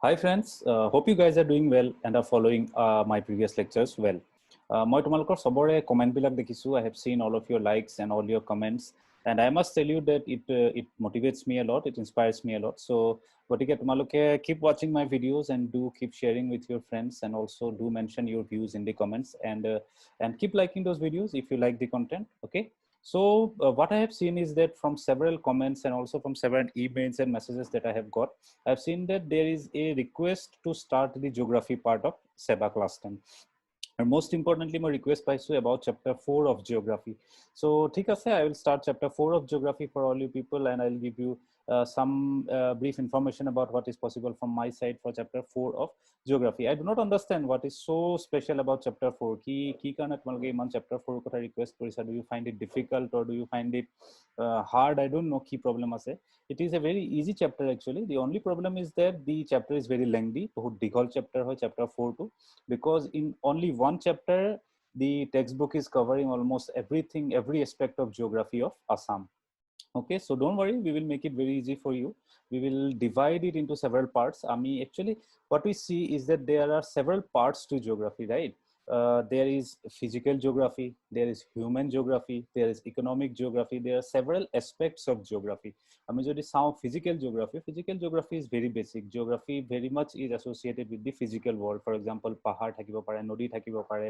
Hi friends, hope you guys are doing well and are following my previous lectures well. মই তোমালোকৰ সবৰে comment বিলাক দেখিছো. I have seen all of your likes and all your comments, and I must tell you that it motivates me a lot, it inspires me a lot. So গতিকে তোমালোকে keep watching my videos and do keep sharing with your friends, and also do mention your views in the comments, and keep liking those videos if you like the content. Okay. So what I have seen is that from several comments and also from several emails and messages that I have got, I've seen that there is a request to start the geography part of SEBA class 10. And most importantly, my request পাইছো about chapter 4 of geography. So ঠিক আছে, I will start chapter 4 of geography for all you people, and I'll give you some brief information about what is possible from my side for chapter 4 of geography. I do not understand what is so special about chapter 4. কি কাৰণে তোমালোকে ইমান chapter 4 কথা request কৰিছা? Do you find it difficult or do you find it hard? I don't know কি problem আছে. It is a very easy chapter actually. The only problem is that the chapter is very lengthy. বহুত দীঘল chapter হয় chapter 4 to, because in only one chapter the textbook is covering almost everything, every aspect of geography of Assam. Okay, so don't worry, we will make it very easy for you. We will divide it into several parts. Actually what we see is that there are several parts to geography, right? There is physical geography, there is human geography, there is economic geography, there are several aspects of geography. আমি যদি চাওঁ physical geography is very basic. Geography very much is associated with the physical world. For example, পাহাৰ থাকিব পাৰে, নদী থাকিব পাৰে,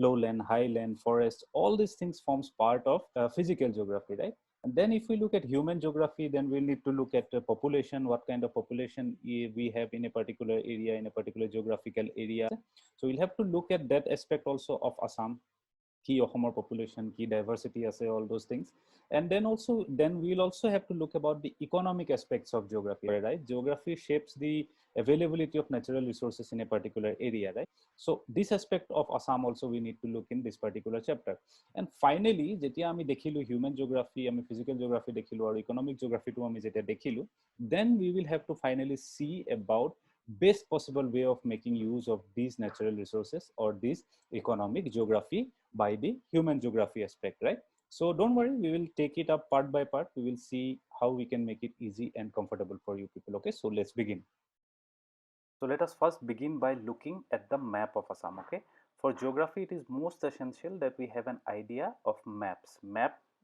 lowland, highland, forest, all these things forms part of physical geography, right? And then if we look at human geography, then we'll need to look at population, what kind of population we have in a particular area, in a particular geographical area. So we'll have to look at that aspect also of Assam, key Ohomor population, key diversity, all those things. And then we'll also have to look about the economic aspects of geography, right? Geography shapes the availability of natural resources in a particular area, right? So this aspect of Assam also we need to look in this particular chapter. And finally, jetia ami dekhilu human geography, ami physical geography dekhilu, or economic geography to ami jetia dekhilu, then we will have to finally see about best possible way of making use of these natural resources or this economic geography by the human geography aspect, right? So don't worry, we will take it up part by part. We will see how we can make it easy and comfortable for you people. Okay, so let's begin. So let us first begin by looking at the map of Assam. Okay, for geography it is most essential that we have an idea of maps.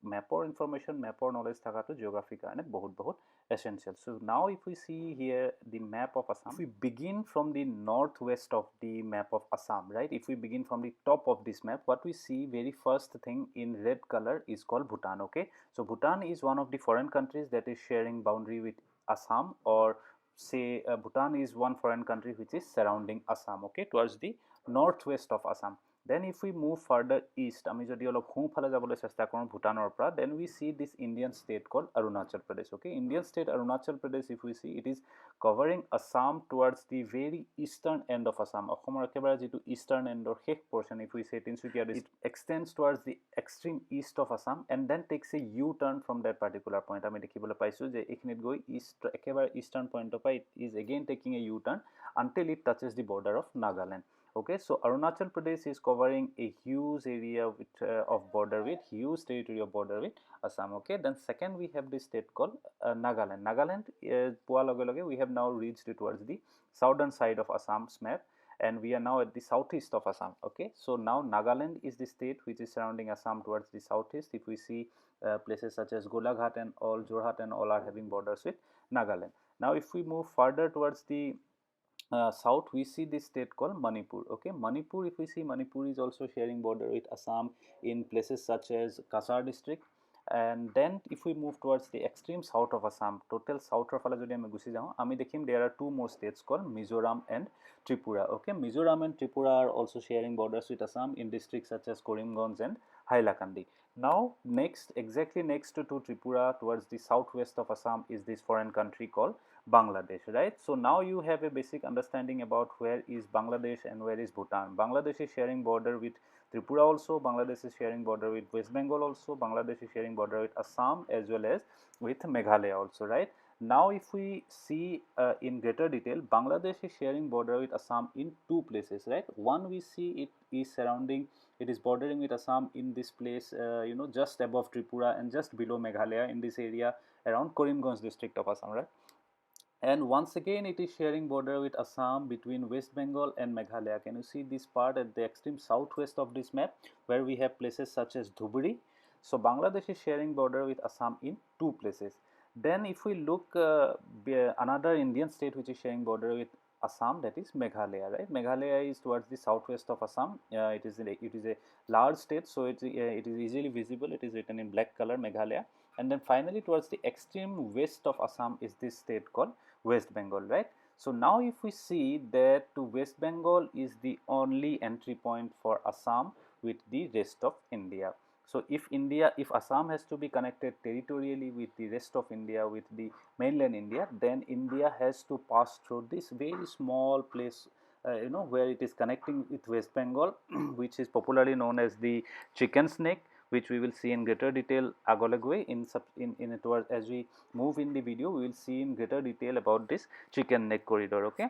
Mapper information, mapper knowledge thakato geography karone bahut essential. So now if we see here the map of Assam, if we begin from the northwest of the map of Assam, right? If we begin from the top of this map, what we see very first thing in red color is called Bhutan. Okay, so Bhutan is one of the foreign countries that is sharing boundary with Assam, or say Bhutan is one foreign country which is surrounding Assam, okay, towards the northwest of Assam. Then if we move further east, আমি যদি অলপ সোঁফালে যাবলৈ চেষ্টা কৰোঁ ভূটানৰ পৰা, then we see this Indian state called Arunachal Pradesh. Okay, Indian state Arunachal Pradesh, if we see, it is covering Assam towards the very eastern end of Assam. অসমৰ একেবাৰে যিটো eastern end or শেষ portion, if we say Tinsukia, it extends towards the extreme east of Assam and then takes a U-turn from that particular point. আমি দেখিবলৈ পাইছোঁ যে এইখিনিত গৈ east একেবাৰে eastern point of it is again taking a U-turn until it touches the border of Nagaland. Okay, so Arunachal Pradesh is covering a huge area with, of border with, huge territory of border with Assam. Okay, then second we have this state called Nagaland. Nagaland, we have now reached towards the southern side of Assam's map, and we are now at the southeast of Assam. Okay, so now Nagaland is the state which is surrounding Assam towards the southeast. If we see places such as Golaghat and all, Jorhat and all are having borders with Nagaland. Now if we move further towards the south, we see this state called Manipur. Okay, Manipur, if we see, Manipur is also sharing border with Assam in places such as Kasar district. And then if we move towards the extreme south of Assam, total south of there are two more states called Mizoram and Tripura. Okay, Mizoram and Tripura are also sharing borders with Assam in districts such as Karimganj and Hailakandi. Now next, exactly next to Tripura towards the southwest of Assam is this foreign country called Bangladesh, right? So now you have a basic understanding about where is Bangladesh and where is Bhutan. Bangladesh is sharing border with Tripura also, Bangladesh is sharing border with West Bengal also, Bangladesh is sharing border with Assam as well as with Meghalaya also, right? Now if we see in greater detail, Bangladesh is sharing border with Assam in two places, right? One, we see it is surrounding, it is bordering with Assam in this place, just above Tripura and just below Meghalaya in this area around Karimganj district of Assam, right? And once again, it is sharing border with Assam between West Bengal and Meghalaya. Can you see this part at the extreme southwest of this map, where we have places such as Dhubri? So Bangladesh is sharing border with Assam in two places. Then if we look another Indian state which is sharing border with Assam, that is Meghalaya, right? Meghalaya is towards the southwest of Assam. It is a large state, so it is easily visible. It is written in black color, Meghalaya. And then finally towards the extreme west of Assam is this state called West Bengal, right? So now if we see that to West Bengal is the only entry point for Assam with the rest of India. So if Assam has to be connected territorially with the rest of India, with the mainland India, then India has to pass through this very small place, where it is connecting with West Bengal, which is popularly known as the chicken snake, which we will see in greater detail agolagwe in towards as we move in the video. We will see in greater detail about this chicken neck corridor. Okay,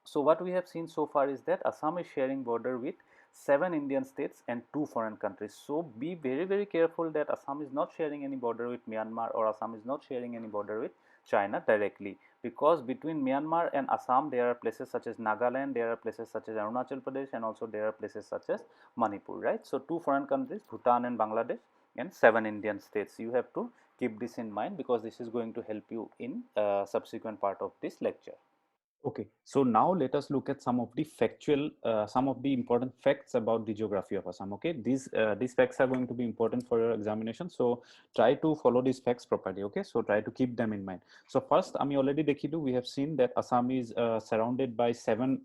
so what we have seen so far is that Assam is sharing border with 7 Indian states and 2 foreign countries. So be very careful that Assam is not sharing any border with Myanmar, or Assam is not sharing any border with China directly, because between Myanmar and Assam there are places such as Nagaland, there are places such as Arunachal Pradesh, and also there are places such as Manipur, right? So 2 foreign countries, Bhutan and Bangladesh, and 7 Indian states. You have to keep this in mind, because this is going to help you in subsequent part of this lecture. Okay, so now let us look at some of the some of the important facts about the geography of Assam. Okay, these facts are going to be important for your examination, so try to follow these facts properly. Okay, so try to keep them in mind. So first, আমি already দেখিলো, we have seen that Assam is surrounded by seven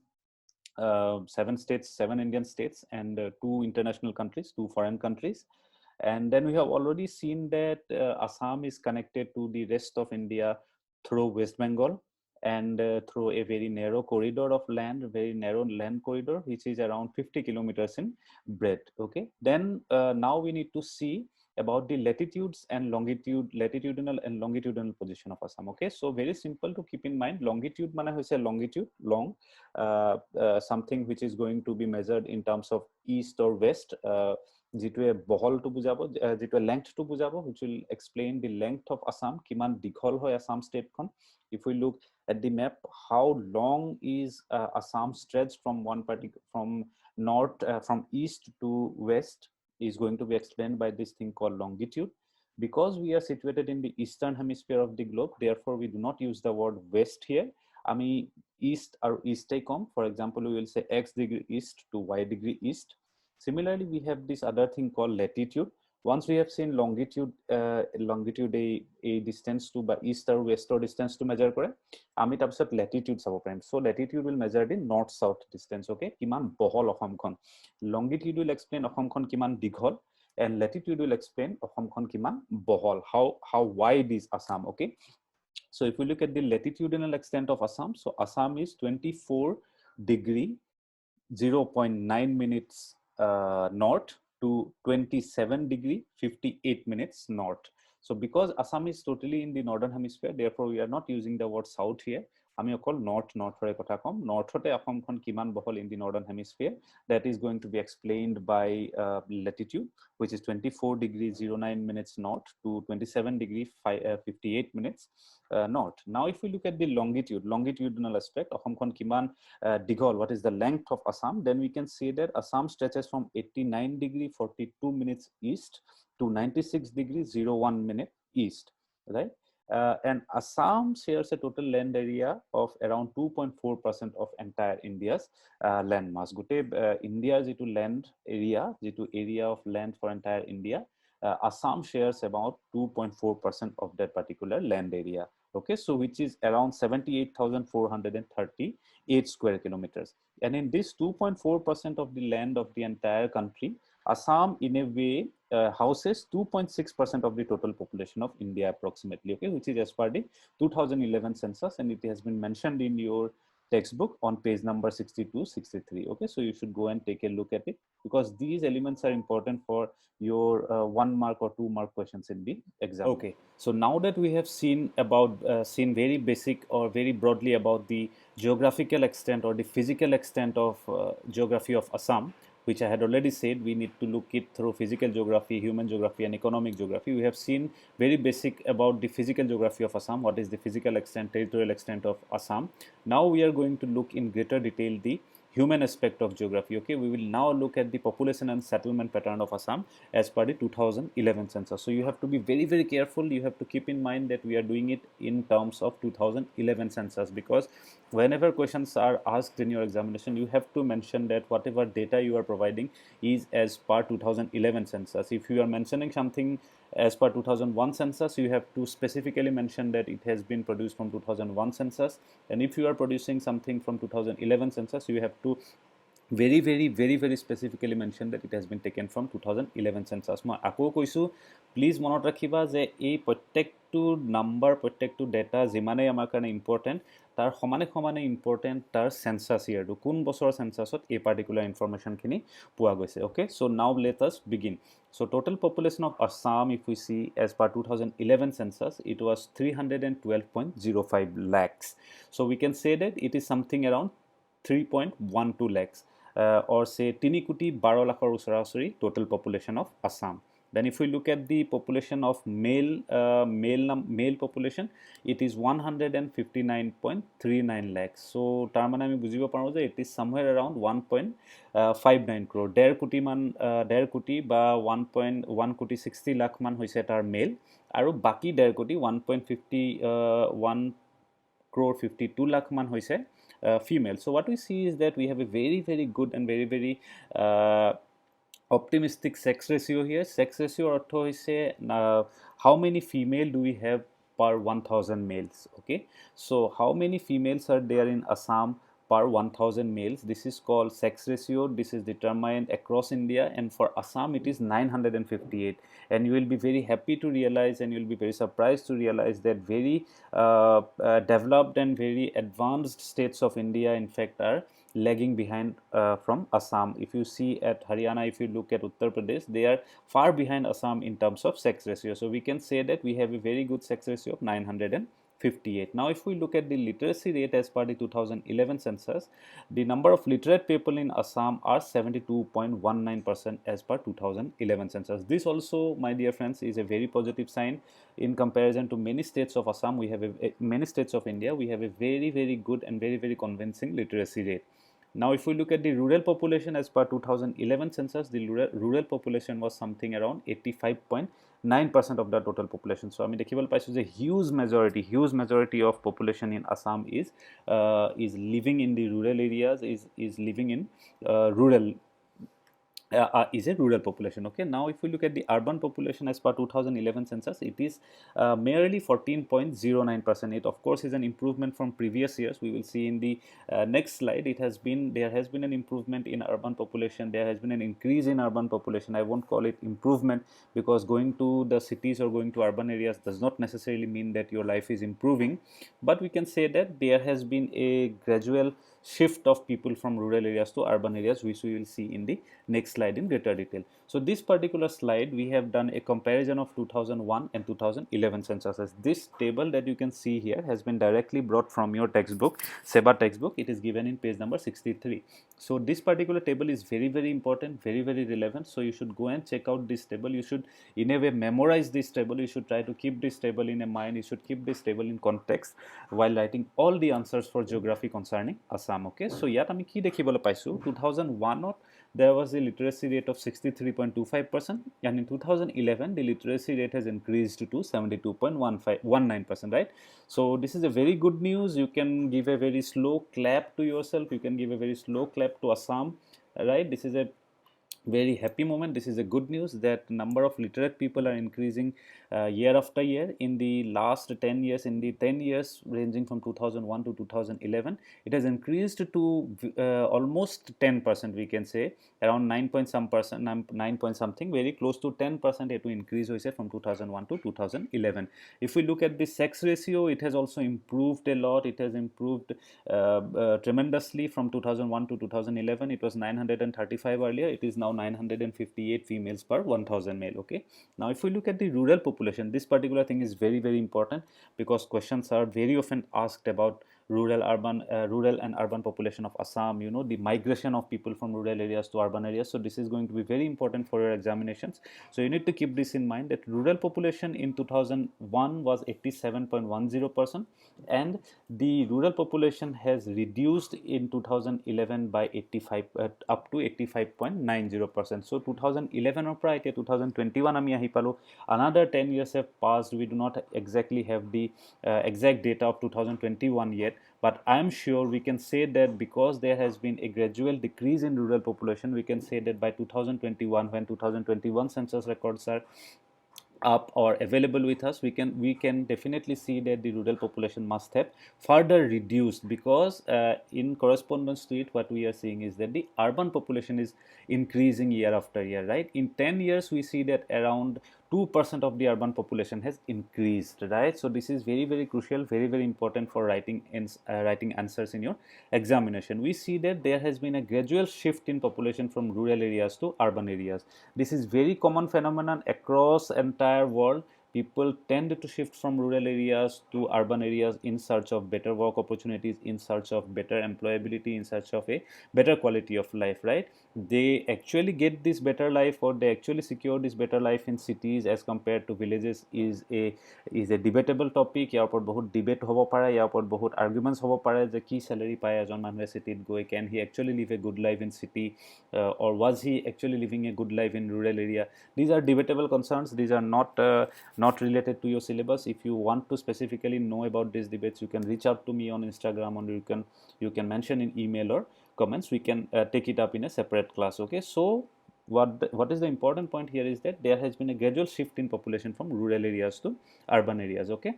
states, 7 Indian states, and 2 international countries, 2 foreign countries. And then we have already seen that Assam is connected to the rest of India through West Bengal, and through a very narrow corridor of land, very narrow land corridor, which is around 50 kilometers in breadth. Okay, then now we need to see about the latitudes and latitudinal and longitudinal position of Assam. Okay, so very simple to keep in mind. Longitude মানে হৈছে longitude, long, something which is going to be measured in terms of east or west, যিটোৱে বহলটো বুজাব, যিটোৱে লেংথটো বুজাব, which will explain the length of Assam, কিমান দীঘল হয় Assam stateখন. If we look at the map, how long is Assam stretched from from east to west is going to be explained by this thing called longitude. Because we are situated in the eastern hemisphere of the globe, therefore we do not use the word west here. আমি east or eastে com. For example, we will say x degree east to y degree east. Similarly, we have this other thing called latitude. Once we have seen longitude, a distance to by east or west or distance to measure করে, আমি তাৰপিছত latitude চাব পাৰিম. So latitude will measure the north south distance. Okay, কিমান বহল অসমখন. Longitude will explain অসমখন কিমান দীঘল, and latitude will explain অসমখন কিমান বহল, how wide is Assam. Okay, so if we look at the latitudinal extent of Assam, so Assam is 24 degree 0.9 minutes north to 27 degree 58 minutes north. So because Assam is totally in the northern hemisphere, therefore we are not using the word south here. আমি অকল নৰ্থৰে কথা কম. নৰ্থতে অসমখন কিমান বহল in the northern hemisphere, that is going to be explained by latitude, which is 24 degree 09 minutes north to 27 degree 58 minutes north. Now if we look at the longitudinal aspect, অসমখন কিমান দীঘল, what is the length of Assam, then we can see that Assam stretches from 89 degree 42 minutes east to 96 degree 01 minute east, right? And Assam shares a total land area of around 2.4% of entire India's land mass. Gote India jitu land area, jitu area of land for entire India, Assam shares about 2.4% of that particular land area. Okay, so which is around 78,438 square kilometers. And in this 2.4% of the land of the entire country, Assam in a way houses 2.6% of the total population of India approximately. Okay, which is as per the 2011 census, and it has been mentioned in your textbook on page number 62-63. Okay, so you should go and take a look at it, because these elements are important for your 1 mark or 2 mark questions in the exam. Okay, so now that we have seen very basic or very broadly about the geographical extent or the physical extent of geography of Assam, which I had already said, we need to look it through physical geography, human geography, and economic geography. We have seen very basic about the physical geography of Assam, what is the physical extent, territorial extent of Assam. Now we are going to look in greater detail the human aspect of geography. Okay, we will now look at the population and settlement pattern of Assam as per the 2011 census. So you have to be very careful. You have to keep in mind that we are doing it in terms of 2011 census, because whenever questions are asked in your examination, you have to mention that whatever data you are providing is as per 2011 census. If you are mentioning something as per 2001 census, you have to specifically mention that it has been produced from 2001 census, and if you are producing something from 2011 census, you have to very specifically mention that it has been taken from 2011 census. মই আকৌ কৈছো, please মনত ৰাখিবা যে এই প্ৰত্যেকটো number, প্ৰত্যেকটো data যিমানেই আমাৰ কাৰণে ইম্পৰ্টেণ্ট, তাৰ সমানে ইম্পৰ্টেণ্ট তাৰ সেন্সাস ইয়াৰটো, কোন বছৰৰ সেন্সাসত এই পাৰ্টিকুলাৰ ইনফৰমেশ্যনখিনি পোৱা গৈছে. Okay, so' now let us begin. So total population of Assam, if we see as per 2011 census, it was 312.05 lakhs. So we can say that it is something around 3.12 lakhs, or say 3 কোটি 12 লাখৰ ওচৰা-ওচৰি total population of Assam. Then if we look at the population of male population, it is 159.39 lakhs. So তাৰ মানে আমি বুজিব পাৰো যে it is somewhere around 1.59 crore, 1.5 কোটি বা 1 কোটি 60 লাখ মান হৈছে তাৰ মেল, আৰু বাকি 1.5 কোটি 1 crore 52 lakh man hoise female. So what we see is that we have a very good and very optimistic sex ratio here. Sex ratio ortho hoise how many female do we have per 1000 males. Okay, so how many females are there in Assam per 1000 males? This is called sex ratio. This is determined across India, and for Assam it is 958. And you will be very happy to realize, and you will be very surprised to realize that very developed and very advanced states of India in fact are lagging behind from Assam. If you see at Haryana, if you look at Uttar Pradesh, they are far behind Assam in terms of sex ratio. So we can say that we have a very good sex ratio of 958. Now if we look at the literacy rate as per the 2011 census, the number of literate people in Assam are 72.19% as per 2011 census. This also, my dear friends, is a very positive sign in comparison to many states of Assam. We have many states of India, we have a very good and very convincing literacy rate. Now if we look at the rural population as per 2011 census, the rural population was something around 85.9% of the total population. So I mean dekhibole paisu je huge majority of population in Assam is living in the rural areas, is living in is a rural population. Okay, now if we look at the urban population as per 2011 census, it is merely 14.09%. It of course is an improvement from previous years. We will see in the next slide. There has been an improvement in urban population. There has been an increase in urban population. I won't call it improvement, because going to the cities or going to urban areas does not necessarily mean that your life is improving, but we can say that there has been a gradual shift of people from rural areas to urban areas, which we will see in the next slide in greater detail. So this particular slide, we have done a comparison of 2001 and 2011 censuses. This table that you can see here has been directly brought from your textbook, SEBA textbook. It is given in page number 63. So this particular table is very important, very relevant. So you should go and check out this table. You should in a way memorize this table. You should try to keep this table in a mind. You should keep this table in context while writing all the answers for geography concerning Assam. Okay, so yat ami ki dekhibole paisu, 2001 there was a literacy rate of 63.25%, and in 2011 the literacy rate has increased to 72.19%, right? So this is a very good news. You can give a very slow clap to yourself, you can give a very slow clap to Assam, right? This is a very happy moment. This is a good news that number of literate people are increasing year after year. In the last 10 years, in the 10 years ranging from 2001 to 2011, it has increased to almost 10%, we can say around 9 point something, very close to 10% to increase hoise from 2001 to 2011. If we look at the sex ratio, it has also improved a lot. It has improved tremendously from 2001 to 2011. It was 935 earlier, it is now 958 females per 1000 male. Okay, now if we look at the rural population, this particular thing is very important, because questions are very often asked about rural and urban population of Assam, you know, the migration of people from rural areas to urban areas. So this is going to be very important for your examinations. So you need to keep this in mind, that rural population in 2001 was 87.10%, and the rural population has reduced in 2011 by 85 up to 85.90%. So 2011 or prior to 2021 ami ahi palo, another 10 years have passed. We do not exactly have the exact data of 2021 yet, but I am sure we can say that because there has been a gradual decrease in rural population, we can say that by 2021, when 2021 census records are up or available with us, we can definitely see that the rural population must have further reduced, because in correspondence to it, what we are seeing is that the urban population is increasing year after year, right? In 10 years we see that around 2% of the urban population has increased, right? So this is very, very crucial, very, very important for writing answers in your examination. We see that there has been a gradual shift in population from rural areas to urban areas. This is very common phenomenon across entire world. People tend to shift from rural areas to urban areas in search of better work opportunities, in search of better employability, in search of a better quality of life, right? They actually get this better life, or they actually secure this better life in cities as compared to villages, is a debatable topic. ইয়াৰ ওপৰত বহুত debate হ'ব পাৰে, ইয়াৰ ওপৰত বহুত arguments হ'ব পাৰে যে কি চেলাৰি পায় এজন মানুহে চিটিত গৈ, can he actually live a good life in city, or was he actually living a good life in rural area? These are debatable concerns. These are not related to your syllabus. If you want to specifically know about these debates, you can reach out to me on Instagram, or you can mention in email or comments. We can take it up in a separate class. Okay, so what is the important point here is that there has been a gradual shift in population from rural areas to urban areas. Okay,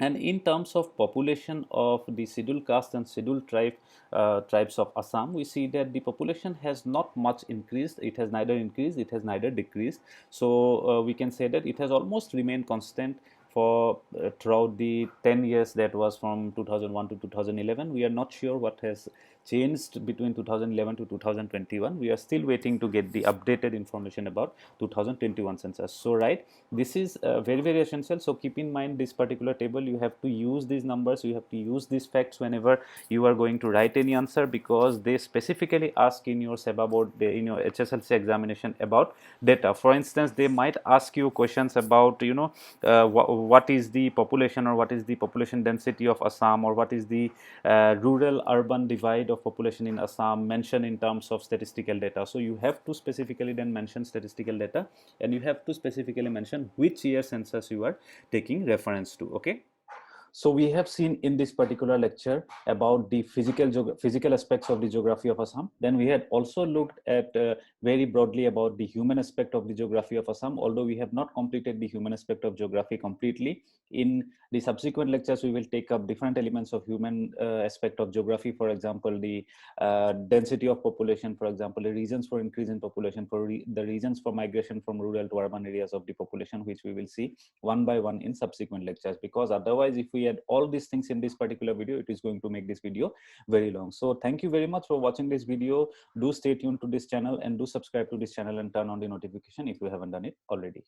and in terms of population of the scheduled caste and scheduled tribes of Assam, we see that the population has not much increased. It has neither increased, it has neither decreased. So we can say that it has almost remained constant for throughout the 10 years, that was from 2001 to 2011. We are not sure what has changed between 2011 to 2021. We are still waiting to get the updated information about 2021 census. So right, this is very, very essential. So keep in mind this particular table. You have to use these numbers, you have to use these facts whenever you are going to write any answer, because they specifically ask in your SEBA board, in your HSLC examination, about data. For instance, they might ask you questions about, you know, what is the population, or what is the population density of Assam, or what is the rural urban divide of population in Assam mentioned in terms of statistical data. So you have to specifically then mention statistical data, and you have to specifically mention which year census you are taking reference to. Okay, so we have seen in this particular lecture about the physical aspects of the geography of Assam. Then we had also looked at very broadly about the human aspect of the geography of Assam, although we have not completed the human aspect of geography completely. In the subsequent lectures, we will take up different elements of human aspect of geography. For example, the density of population, for example, the reasons for increase in population, the reasons for migration from rural to urban areas of the population, which we will see one by one in subsequent lectures, because otherwise if we add all these things in this particular video, it is going to make this video very long. So thank you very much for watching this video. Do stay tuned to this channel, and do subscribe to this channel, and turn on the notification if you haven't done it already.